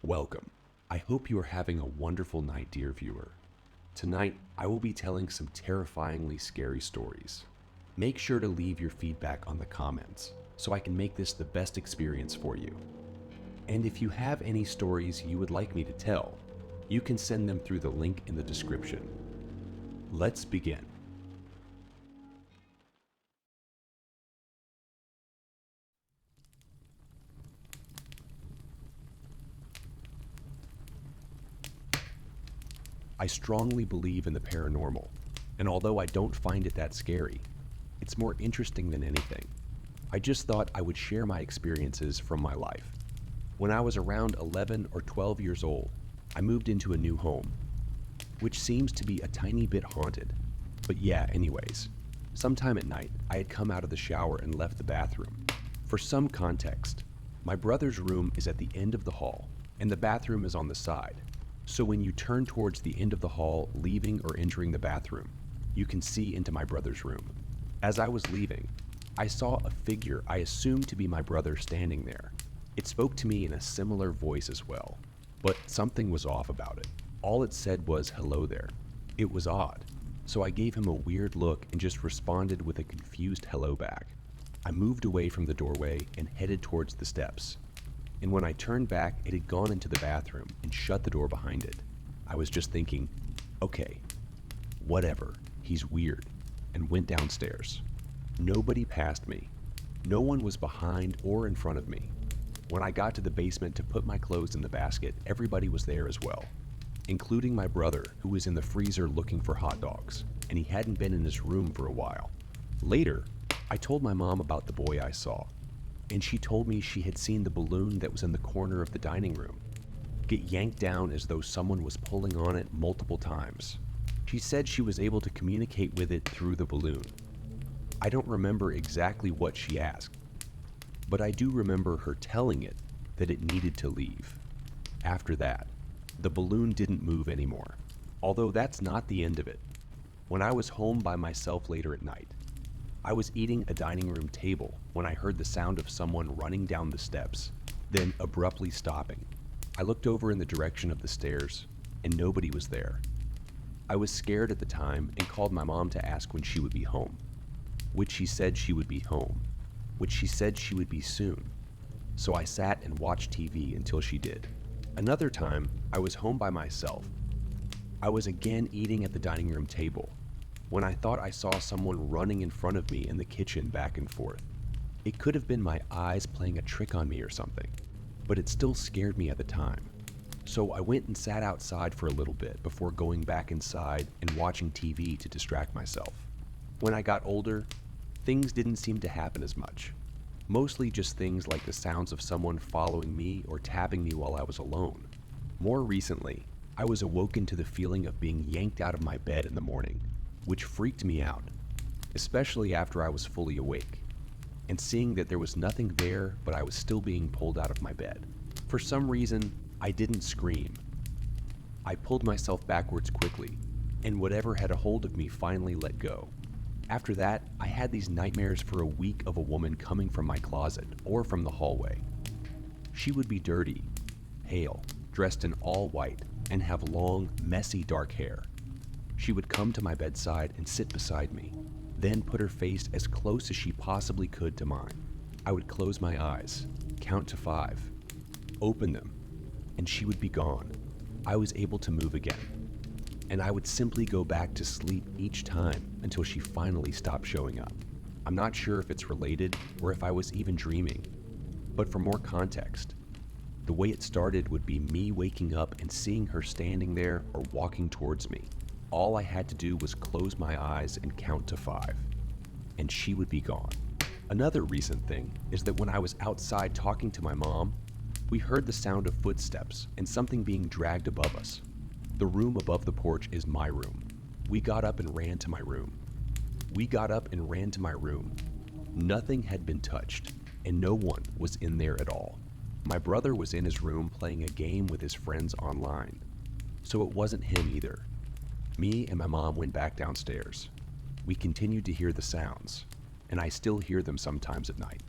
Welcome. I hope you are having a wonderful night, dear viewer. Tonight, I will be telling some terrifyingly scary stories. Make sure to leave your feedback on the comments so I can make this the best experience for you. And if you have any stories you would like me to tell, you can send them through the link in the description. Let's begin. I strongly believe in the paranormal, and although I don't find it that scary, it's more interesting than anything. I just thought I would share my experiences from my life. When I was around 11 or 12 years old, I moved into a new home, which seems to be a tiny bit haunted. But yeah, anyways, sometime at night, I had come out of the shower and left the bathroom. For some context, my brother's room is at the end of the hall, and the bathroom is on the side. So when you turn towards the end of the hall, leaving or entering the bathroom, you can see into my brother's room. As I was leaving, I saw a figure I assumed to be my brother standing there. It spoke to me in a similar voice as well, but something was off about it. All it said was, "Hello there." It was odd, so I gave him a weird look and just responded with a confused hello back. I moved away from the doorway and headed towards the steps. And when I turned back, it had gone into the bathroom and shut the door behind it. I was just thinking, okay, whatever, he's weird, and went downstairs. Nobody passed me. No one was behind or in front of me. When I got to the basement to put my clothes in the basket, everybody was there as well, including my brother, who was in the freezer looking for hot dogs, and he hadn't been in his room for a while. Later, I told my mom about the boy I saw, and she told me she had seen the balloon that was in the corner of the dining room get yanked down as though someone was pulling on it multiple times. She said she was able to communicate with it through the balloon. I don't remember exactly what she asked, but I do remember her telling it that it needed to leave. After that, the balloon didn't move anymore, although that's not the end of it. When I was home by myself later at night, I was eating at a dining room table when I heard the sound of someone running down the steps, then abruptly stopping. I looked over in the direction of the stairs, and nobody was there. I was scared at the time and called my mom to ask when she would be home, which she said she would be home, which she said she would be soon. So I sat and watched TV until she did. Another time, I was home by myself. I was again eating at the dining room table when I thought I saw someone running in front of me in the kitchen back and forth. It could have been my eyes playing a trick on me or something, but it still scared me at the time. So I went and sat outside for a little bit before going back inside and watching TV to distract myself. When I got older, things didn't seem to happen as much. Mostly just things like the sounds of someone following me or tapping me while I was alone. More recently, I was awoken to the feeling of being yanked out of my bed in the morning, which freaked me out, especially after I was fully awake, and seeing that there was nothing there but I was still being pulled out of my bed. For some reason, I didn't scream. I pulled myself backwards quickly, and whatever had a hold of me finally let go. After that, I had these nightmares for a week of a woman coming from my closet or from the hallway. She would be dirty, pale, dressed in all white, and have long, messy dark hair. She would come to my bedside and sit beside me, then put her face as close as she possibly could to mine. I would close my eyes, count to 5, open them, and she would be gone. I was able to move again, and I would simply go back to sleep each time until she finally stopped showing up. I'm not sure if it's related or if I was even dreaming, but for more context, the way it started would be me waking up and seeing her standing there or walking towards me. All I had to do was close my eyes and count to 5, and she would be gone. Another recent thing is that when I was outside talking to my mom, we heard the sound of footsteps and something being dragged above us. The room above the porch is my room. We got up and ran to my room. Nothing had been touched, and no one was in there at all. My brother was in his room playing a game with his friends online, so it wasn't him either. Me and my mom went back downstairs. We continued to hear the sounds, and I still hear them sometimes at night,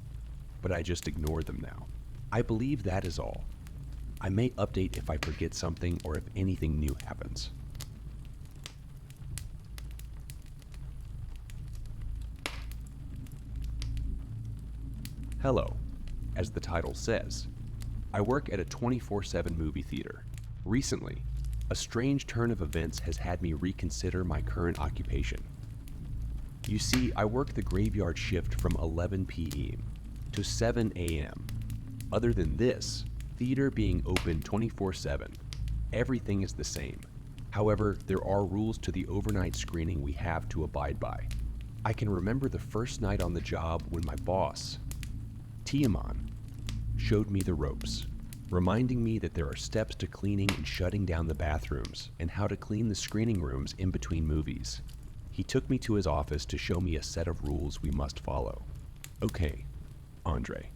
but I just ignore them now. I believe that is all. I may update if I forget something or if anything new happens. Hello. As the title says, I work at a 24/7 movie theater. Recently, a strange turn of events has had me reconsider my current occupation. You see, I work the graveyard shift from 11 p.m. to 7 a.m. Other than this, theater being open 24/7, everything is the same. However, there are rules to the overnight screening we have to abide by. I can remember the first night on the job when my boss, Tiaman, showed me the ropes, reminding me that there are steps to cleaning and shutting down the bathrooms and how to clean the screening rooms in between movies. He took me to his office to show me a set of rules we must follow. Okay, Andre,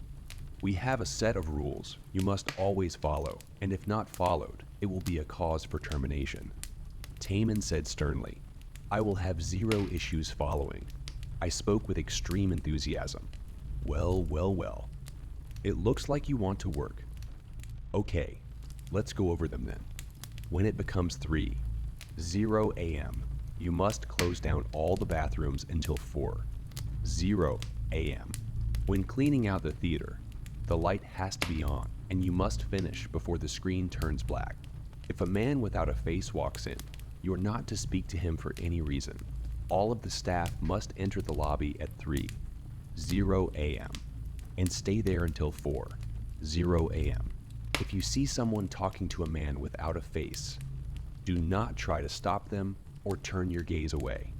we have a set of rules you must always follow, and if not followed, it will be a cause for termination. Taman said sternly, I will have zero issues following. I spoke with extreme enthusiasm. Well. It looks like you want to work. Okay, let's go over them then. When it becomes 3:00 a.m., you must close down all the bathrooms until 4:00 a.m. When cleaning out the theater, the light has to be on, and you must finish before the screen turns black. If a man without a face walks in, you are not to speak to him for any reason. All of the staff must enter the lobby at 3:00 a.m. and stay there until 4:00 a.m. If you see someone talking to a man without a face, do not try to stop them or turn your gaze away.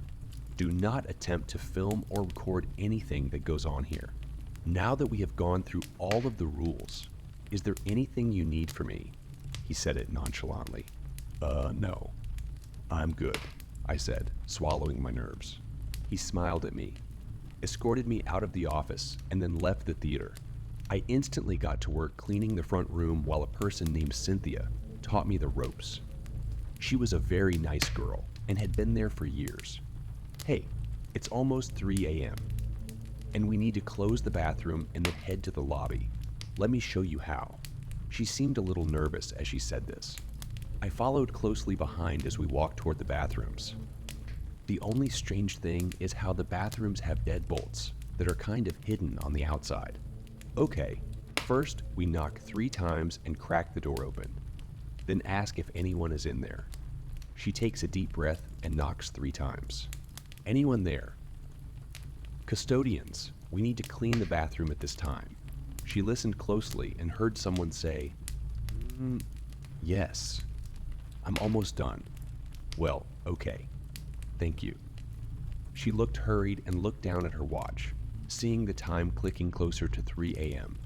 Do not attempt to film or record anything that goes on here. Now that we have gone through all of the rules, is there anything you need from me? He said it nonchalantly. No. I'm good, I said, swallowing my nerves. He smiled at me, escorted me out of the office, and then left the theater. I instantly got to work cleaning the front room while a person named Cynthia taught me the ropes. She was a very nice girl and had been there for years. Hey, it's almost 3 a.m. and we need to close the bathroom and then head to the lobby. Let me show you how. She seemed a little nervous as she said this. I followed closely behind as we walked toward the bathrooms. The only strange thing is how the bathrooms have deadbolts that are kind of hidden on the outside. Okay, first we knock 3 times and crack the door open, then ask if anyone is in there. She takes a deep breath and knocks 3 times. Anyone there? Custodians, we need to clean the bathroom at this time. She listened closely and heard someone say, Yes. I'm almost done. Well, okay. Thank you. She looked hurried and looked down at her watch, seeing the time clicking closer to 3 a.m.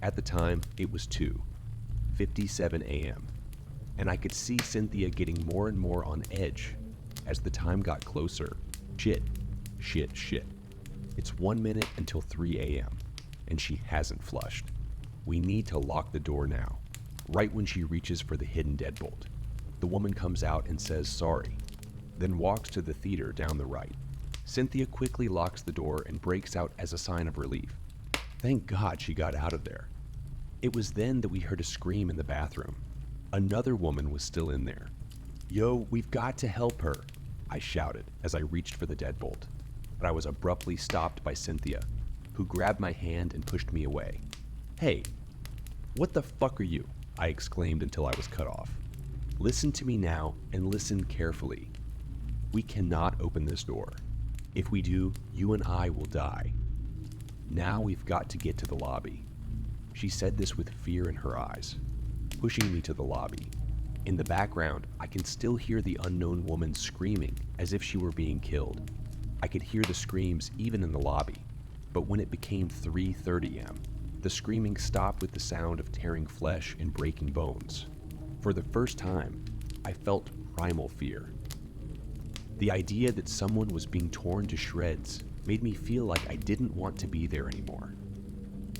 At the time, it was 2:57 a.m., and I could see Cynthia getting more and more on edge as the time got closer. Shit. It's 1 minute until 3 a.m., and she hasn't flushed. We need to lock the door now. Right when she reaches for the hidden deadbolt, the woman comes out and says sorry, then walks to the theater down the right. Cynthia quickly locks the door and breaks out as a sign of relief. Thank God she got out of there. It was then that we heard a scream in the bathroom. Another woman was still in there. Yo, we've got to help her, I shouted as I reached for the deadbolt, but I was abruptly stopped by Cynthia, who grabbed my hand and pushed me away. Hey, what the fuck are you? I exclaimed until I was cut off. Listen to me now and listen carefully. We cannot open this door. If we do, you and I will die. Now we've got to get to the lobby. She said this with fear in her eyes, pushing me to the lobby. In the background, I can still hear the unknown woman screaming as if she were being killed. I could hear the screams even in the lobby, but when it became 3:30 a.m., the screaming stopped with the sound of tearing flesh and breaking bones. For the first time, I felt primal fear. The idea that someone was being torn to shreds made me feel like I didn't want to be there anymore.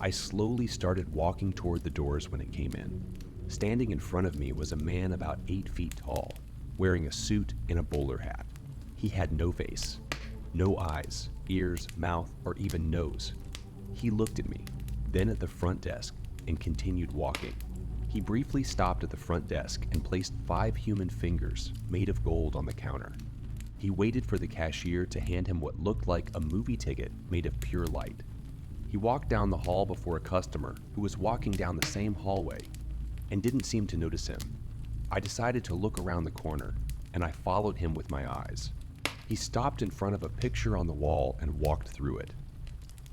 I slowly started walking toward the doors when it came in. Standing in front of me was a man about 8 feet tall, wearing a suit and a bowler hat. He had no face, no eyes, ears, mouth, or even nose. He looked at me, then at the front desk, and continued walking. He briefly stopped at the front desk and placed 5 human fingers made of gold on the counter. He waited for the cashier to hand him what looked like a movie ticket made of pure light. He walked down the hall before a customer who was walking down the same hallway and didn't seem to notice him. I decided to look around the corner, and I followed him with my eyes. He stopped in front of a picture on the wall and walked through it.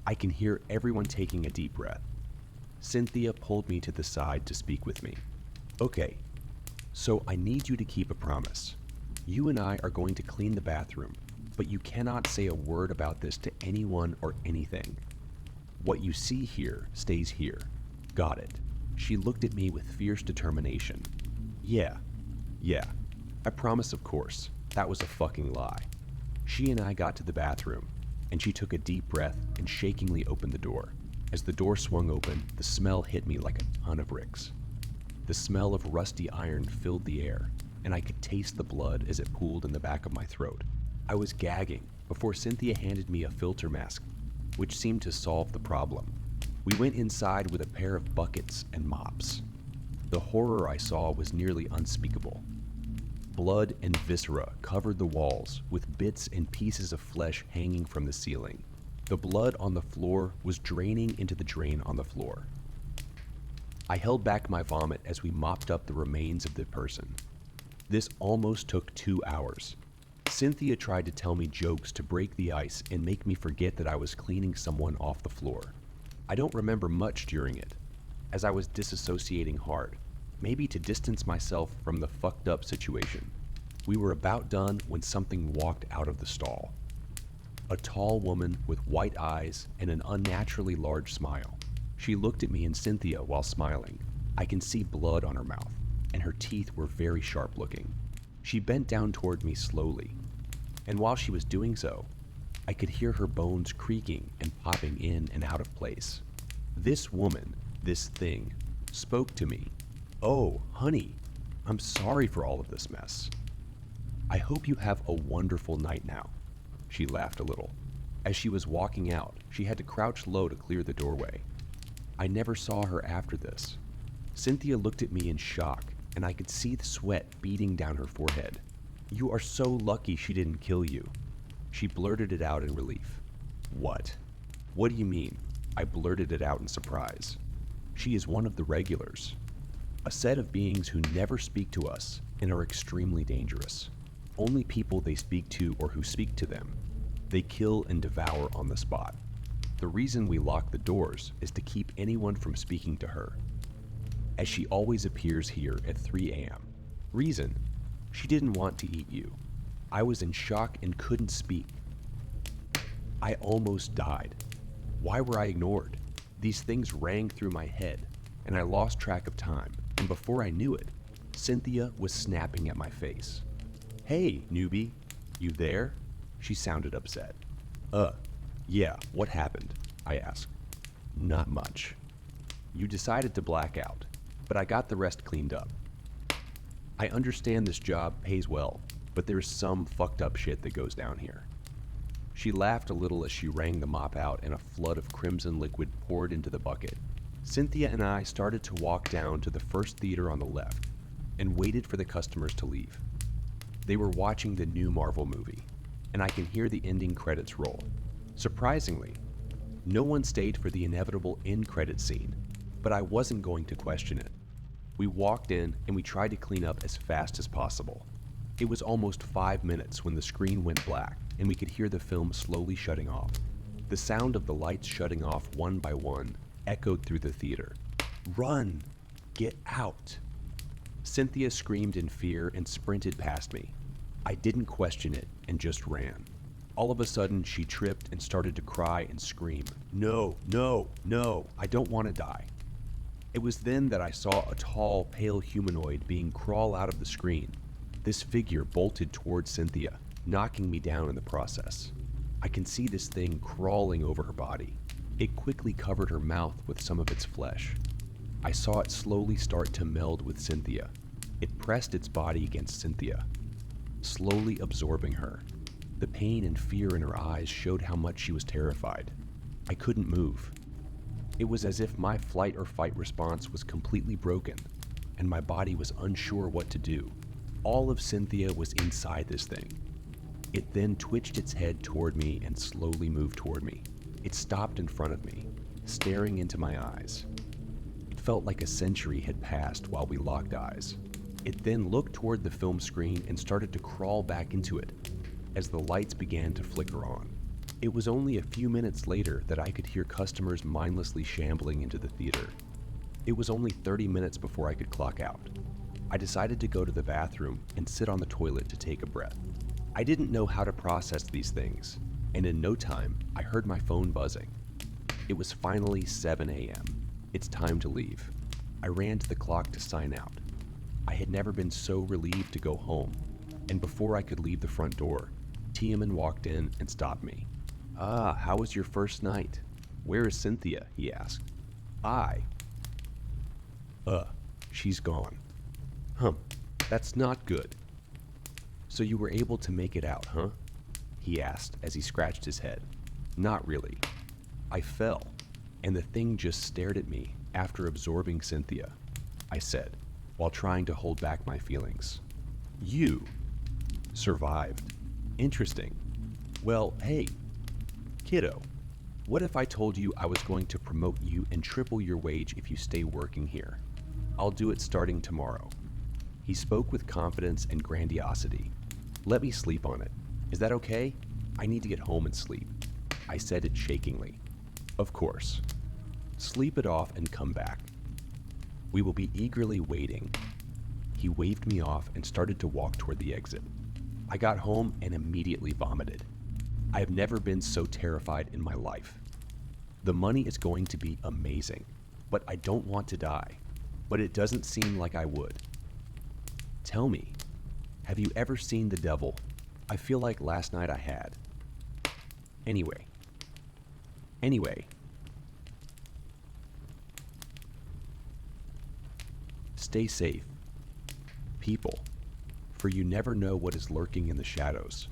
I can hear everyone taking a deep breath. Cynthia pulled me to the side to speak with me. Okay, so I need you to keep a promise. You and I are going to clean the bathroom, but you cannot say a word about this to anyone or anything. What you see here stays here. Got it. She looked at me with fierce determination. Yeah. I promise, of course. That was a fucking lie. She and I got to the bathroom, and she took a deep breath and shakingly opened the door. As the door swung open, the smell hit me like a ton of bricks. The smell of rusty iron filled the air, and I could taste the blood as it pooled in the back of my throat. I was gagging before Cynthia handed me a filter mask, which seemed to solve the problem. We went inside with a pair of buckets and mops. The horror I saw was nearly unspeakable. Blood and viscera covered the walls, with bits and pieces of flesh hanging from the ceiling. The blood on the floor was draining into the drain on the floor. I held back my vomit as we mopped up the remains of the person. This almost took 2 hours. Cynthia tried to tell me jokes to break the ice and make me forget that I was cleaning someone off the floor. I don't remember much during it, as I was disassociating hard, maybe to distance myself from the fucked up situation. We were about done when something walked out of the stall. A tall woman with white eyes and an unnaturally large smile. She looked at me and Cynthia while smiling. I can see blood on her mouth, and her teeth were very sharp looking. She bent down toward me slowly, and while she was doing so, I could hear her bones creaking and popping in and out of place. This woman, this thing, spoke to me. "Oh, honey, I'm sorry for all of this mess. I hope you have a wonderful night now." She laughed a little. As she was walking out, she had to crouch low to clear the doorway. I never saw her after this. Cynthia looked at me in shock, and I could see the sweat beading down her forehead. "You are so lucky she didn't kill you." She blurted it out in relief. "What? What do you mean?" I blurted it out in surprise. "She is one of the regulars. A set of beings who never speak to us and are extremely dangerous. Only people they speak to or who speak to them, they kill and devour on the spot. The reason we lock the doors is to keep anyone from speaking to her, as she always appears here at 3 a.m. Reason: she didn't want to eat you. I was in shock and couldn't speak. I almost died. Why were I ignored? These things rang through my head, and I lost track of time, and before I knew it, Cynthia was snapping at my face. "Hey, newbie, you there?" She sounded upset. Yeah, what happened?" I asked. "Not much. You decided to black out, but I got the rest cleaned up. I understand this job pays well, but there's some fucked up shit that goes down here." She laughed a little as she wrung the mop out and a flood of crimson liquid poured into the bucket. Cynthia and I started to walk down to the first theater on the left and waited for the customers to leave. They were watching the new Marvel movie, and I can hear the ending credits roll. Surprisingly, no one stayed for the inevitable end credit scene, but I wasn't going to question it. We walked in and we tried to clean up as fast as possible. It was almost 5 minutes when the screen went black and we could hear the film slowly shutting off. The sound of the lights shutting off one by one echoed through the theater. "Run! Get out!" Cynthia screamed in fear and sprinted past me. I didn't question it and just ran. All of a sudden, she tripped and started to cry and scream, "No, no, no, I don't want to die." It was then that I saw a tall, pale humanoid being crawl out of the screen. This figure bolted towards Cynthia, knocking me down in the process. I can see this thing crawling over her body. It quickly covered her mouth with some of its flesh. I saw it slowly start to meld with Cynthia. It pressed its body against Cynthia, slowly absorbing her. The pain and fear in her eyes showed how much she was terrified. I couldn't move. It was as if my flight or fight response was completely broken. and my body was unsure what to do. All of Cynthia was inside this thing. It then twitched its head toward me and slowly moved toward me. It stopped in front of me, staring into my eyes. It felt like a century had passed while we locked eyes. It then looked toward the film screen and started to crawl back into it as the lights began to flicker on. It was only a few minutes later that I could hear customers mindlessly shambling into the theater. It was only 30 minutes before I could clock out. I decided to go to the bathroom and sit on the toilet to take a breath. I didn't know how to process these things, and in no time, I heard my phone buzzing. It was finally 7 a.m. It's time to leave. I ran to the clock to sign out. I had never been so relieved to go home, and before I could leave the front door, Tiaman walked in and stopped me. "Ah, how was your first night? Where is Cynthia?" he asked. She's gone." That's not good." "So you were able to make it out, huh?" he asked as he scratched his head. "Not really. I fell, and the thing just stared at me after absorbing Cynthia," I said, while trying to hold back my feelings. "You survived. Interesting. Well, hey, kiddo, what if I told you I was going to promote you and triple your wage if you stay working here? I'll do it starting tomorrow." He spoke with confidence and grandiosity. "Let me sleep on it. Is that okay? I need to get home and sleep." I said it shakingly. "Of course. Sleep it off and come back. We will be eagerly waiting." He waved me off and started to walk toward the exit. I got home and immediately vomited. I have never been so terrified in my life. The money is going to be amazing, but I don't want to die. But it doesn't seem like I would. Tell me, have you ever seen the devil? I feel like last night I had. Anyway. Stay safe, people, for you never know what is lurking in the shadows.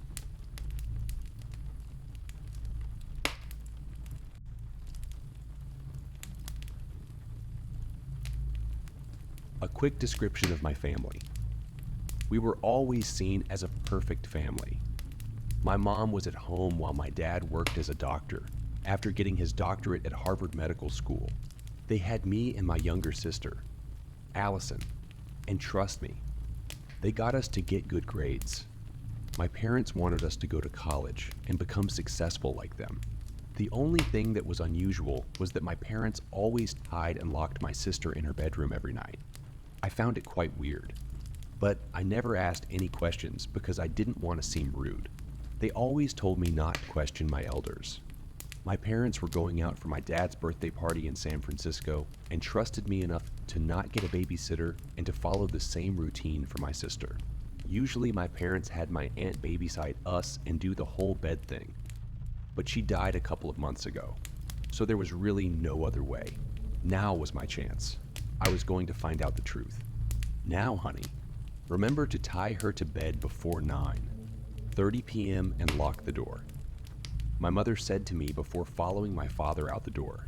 A quick description of my family. We were always seen as a perfect family. My mom was at home while my dad worked as a doctor after getting his doctorate at Harvard Medical School. They had me and my younger sister, Allison, and trust me, they got us to get good grades. My parents wanted us to go to college and become successful like them. The only thing that was unusual was that my parents always tied and locked my sister in her bedroom every night. I found it quite weird, but I never asked any questions because I didn't want to seem rude. They always told me not to question my elders. My parents were going out for my dad's birthday party in San Francisco and trusted me enough to not get a babysitter and to follow the same routine for my sister. Usually my parents had my aunt babysite us and do the whole bed thing, but she died a couple of months ago, so there was really no other way. Now was my chance. I was going to find out the truth. "Now, honey, remember to tie her to bed before 9:30 p.m. and lock the door," my mother said to me before following my father out the door.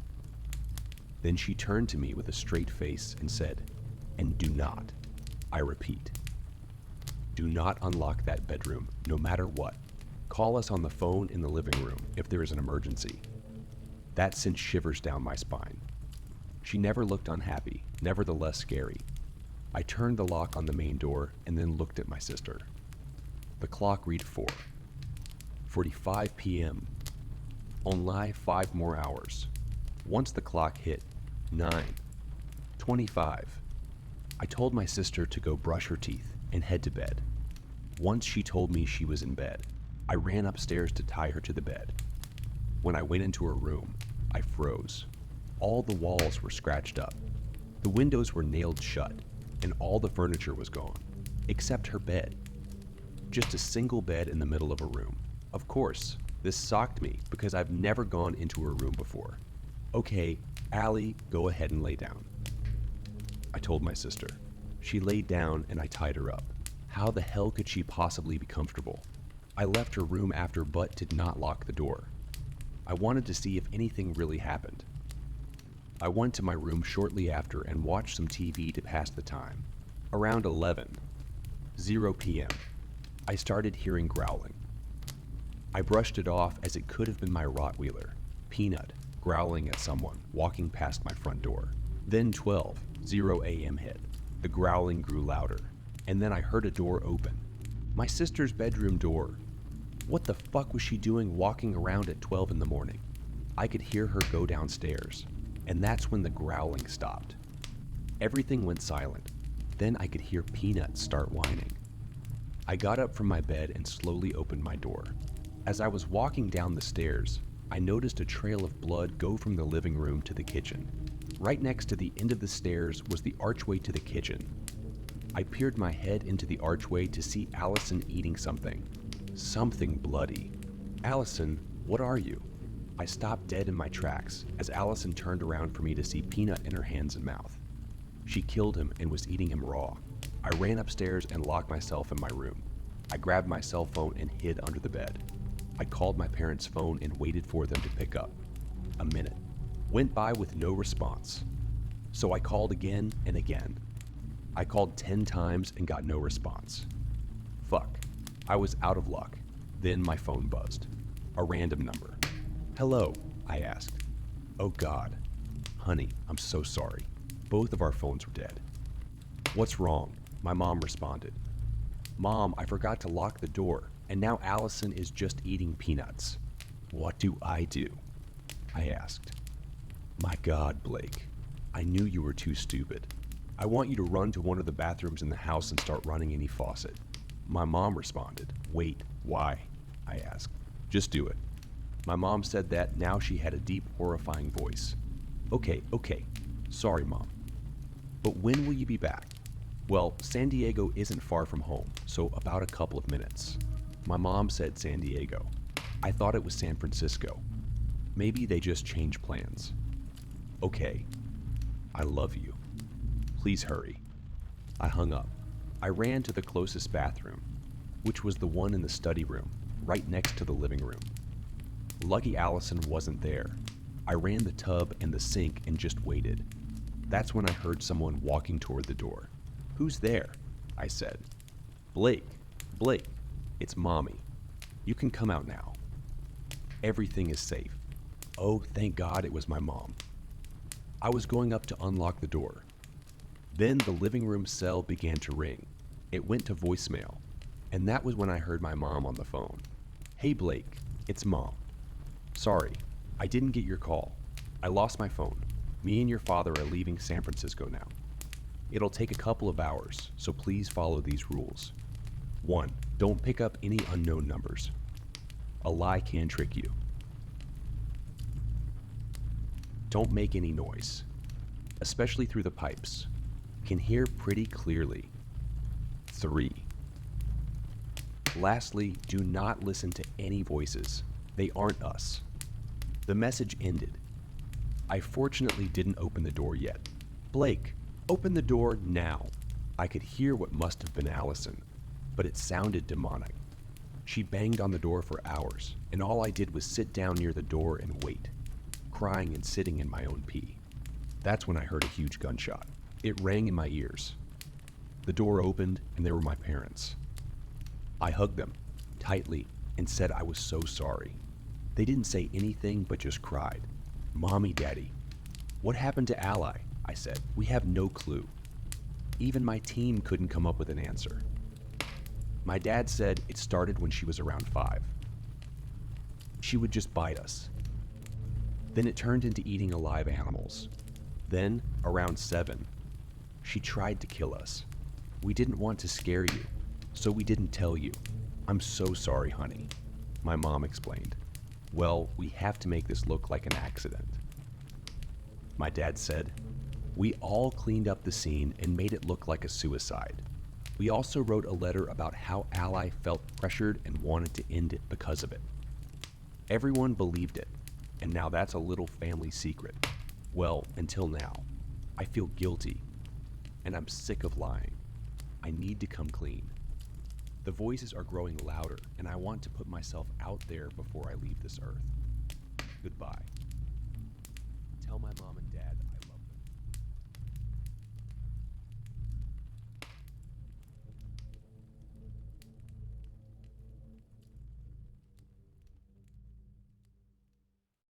Then she turned to me with a straight face and said, "And do not, I repeat, do not unlock that bedroom, no matter what. Call us on the phone in the living room if there is an emergency." That sent shivers down my spine. She never looked unhappy, nevertheless scary. I turned the lock on the main door and then looked at my sister. The clock read 4:45 p.m. Only 5 more hours. Once the clock hit 9:25, I told my sister to go brush her teeth and head to bed. Once she told me she was in bed, I ran upstairs to tie her to the bed. When I went into her room, I froze. All the walls were scratched up. The windows were nailed shut, and all the furniture was gone, except her bed. Just a single bed in the middle of a room. Of course, this shocked me because I've never gone into her room before. "Okay, Allie, go ahead and lay down," I told my sister. She laid down and I tied her up. How the hell could she possibly be comfortable? I left her room after but did not lock the door. I wanted to see if anything really happened. I went to my room shortly after and watched some TV to pass the time. Around 11:00 p.m., I started hearing growling. I brushed it off as it could have been my Rottweiler, Peanut, growling at someone walking past my front door. Then 12:00 a.m. hit. The growling grew louder, and then I heard a door open. My sister's bedroom door. What the fuck was she doing walking around at 12 in the morning? I could hear her go downstairs, and that's when the growling stopped. Everything went silent. Then I could hear Peanut start whining. I got up from my bed and slowly opened my door. As I was walking down the stairs, I noticed a trail of blood go from the living room to the kitchen. Right next to the end of the stairs was the archway to the kitchen. I peered my head into the archway to see Allison eating something. Something bloody. "Allison, what are you?" I stopped dead in my tracks as Allison turned around for me to see Peanut in her hands and mouth. She killed him and was eating him raw. I ran upstairs and locked myself in my room. I grabbed my cell phone and hid under the bed. I called my parents' phone and waited for them to pick up. A minute went by with no response. So I called again and again. I called 10 times and got no response. Fuck. I was out of luck. Then my phone buzzed. A random number. "Hello," I asked. "Oh God. Honey, I'm so sorry. Both of our phones were dead." "What's wrong?" My mom responded. "Mom, I forgot to lock the door, and now Allison is just eating peanuts." "What do I do?" I asked. "My God, Blake. I knew you were too stupid. I want you to run to one of the bathrooms in the house and start running any faucet." My mom responded. "Wait, why?" I asked. "Just do it." My mom said that now she had a deep, horrifying voice. Okay. Sorry, Mom. "But when will you be back?" "Well, San Diego isn't far from home, so about a couple of minutes." My mom said San Diego. I thought it was San Francisco. Maybe they just changed plans. "Okay. I love you. Please hurry." I hung up. I ran to the closest bathroom, which was the one in the study room, right next to the living room. Lucky Allison wasn't there. I ran the tub and the sink and just waited. That's when I heard someone walking toward the door. "Who's there?" I said. Blake, it's Mommy. You can come out now. Everything is safe." Oh, thank God it was my mom. I was going up to unlock the door. Then the living room cell began to ring. It went to voicemail, and that was when I heard my mom on the phone. "Hey Blake, it's Mom. Sorry, I didn't get your call. I lost my phone. Me and your father are leaving San Francisco now. It'll take a couple of hours, so please follow these rules. 1. Don't pick up any unknown numbers. A lie can trick you. Don't make any noise, especially through the pipes. Can hear pretty clearly. 3. Lastly, do not listen to any voices. They aren't us." The message ended. I fortunately didn't open the door yet. "Blake, open the door now." I could hear what must have been Allison, but it sounded demonic. She banged on the door for hours, and all I did was sit down near the door and wait, crying and sitting in my own pee. That's when I heard a huge gunshot. It rang in my ears. The door opened, and there were my parents. I hugged them tightly and said I was so sorry. They didn't say anything but just cried. "Mommy, Daddy, what happened to Ally?" I said. "We have no clue. Even my team couldn't come up with an answer." My dad said it started when she was around 5. She would just bite us. Then it turned into eating alive animals. Then, around 7, she tried to kill us. We didn't want to scare you, so we didn't tell you. "I'm so sorry, honey," my mom explained. "Well, we have to make this look like an accident." My dad said, "We all cleaned up the scene and made it look like a suicide. We also wrote a letter about how Ally felt pressured and wanted to end it because of it. Everyone believed it, and now that's a little family secret. Well, until now. I feel guilty, and I'm sick of lying. I need to come clean. The voices are growing louder, and I want to put myself out there before I leave this earth. Goodbye."